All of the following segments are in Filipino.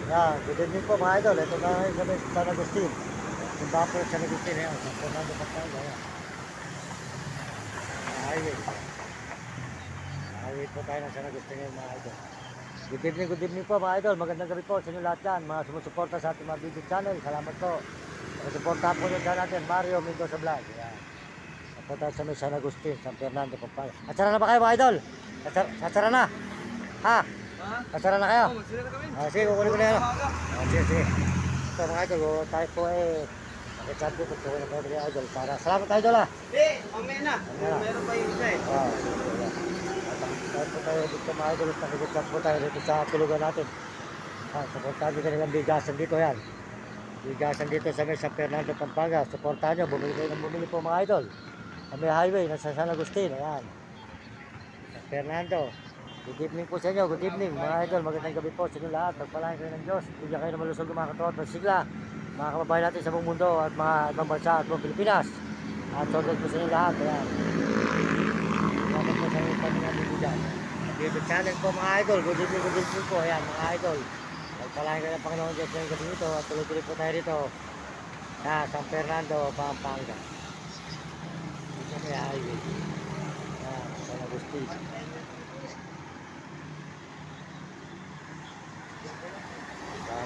Yan, good evening po mga idol. Ito na ngayon kami sa San Agustin. Yung bapo sa San Agustin, yan. San Fernando Pampanga, yan. Highway. Highway po tayo ng San Agustin ngayon mga idol. Good evening po mga idol. Magandang gabi po sa inyo lahat yan. Mga sumusuporta sa ating mga video channel. Salamat po. Suporta po nyo dyan natin, Mario Mendoza Vlog. Yan. Ako tayo sa may San Agustin, San Fernando Pampanga. Atsara na ba kayo mga idol? Atsara na? Ha? Atsara na kayo? Magsira na kami. Sige, kukunin ko na yan. Sige. Ito mga idol, tayo po nakichat ko po ng mga idol para salamat idol ah. Mamaya na. Meron pa yung isa eh. Tayo po tayo dito mga idol, nakichat po tayo dito sa tulugan natin. Supportahan nyo kanilang bigasan dito yan. Bigasan dito sa may San Fernando Pampanga. Supportahan nyo, bumili po mga idol. Sa may highway, nasa San Agustin, ayan. San Fernando. Good evening po sa inyo, good evening mga idol, magandang gabi po sa inyo lahat. Magpalain kayo ng Diyos, bigyan kayo ng malusog ng mga katuwat ng sigla, mga kababayan natin sa buong mundo at mga ibang bansa at buong Pilipinas. At solid po sa inyo lahat, ayan. Salamat po sa inyo natin dyan. YouTube channel po mga idol, good evening po, ayan mga idol. Magpalain kayo ng Panginoon Diyos ngayong gabi nito at tuloy-tuloy po tayo rito sa San Fernando, Pampanga. Dito may highway. Ayan, San Agustin.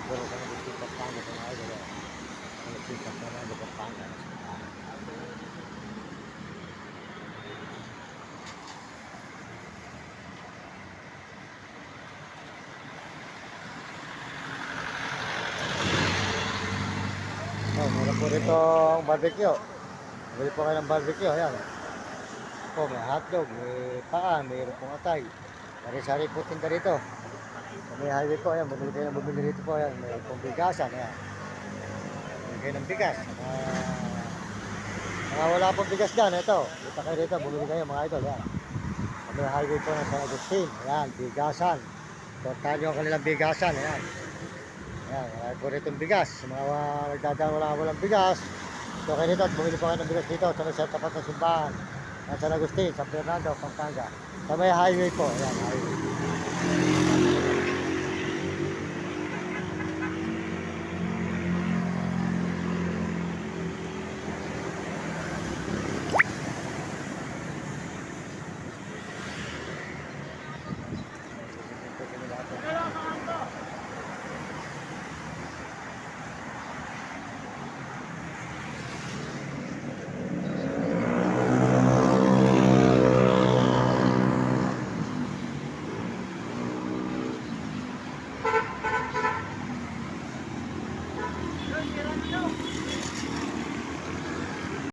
Pero sa Agustin Pampanga sa mga idol. Agustin Pampanga Pampanga. Meron po rito ang barbecue. Bili po kayo ng barbecue. Ayan. Po, may hotdog, may paa, mayroon pong atay. Sari-sari po tinda rito. Sa may highway po, ayan, bumili rito po, ayan, may pong bigasan, ayan. Bumili kayo ng bigas. Mga wala pong bigas dyan, ito. Dito kayo rito, bumili kayo mga idol, ayan. Sa may highway po ng San Agustin, ayan, bigasan. Tortahan nyo ang kanilang bigasan, ayan. Ayan, wala po rito bigas. Sa mga nagdadaan walang bigas, dito kayo rito at bumili po kayo ng bigas dito sa may tapat ng simbahan. San Agustin, San Fernando, Pampanga. Sa may highway po, ayan, highway.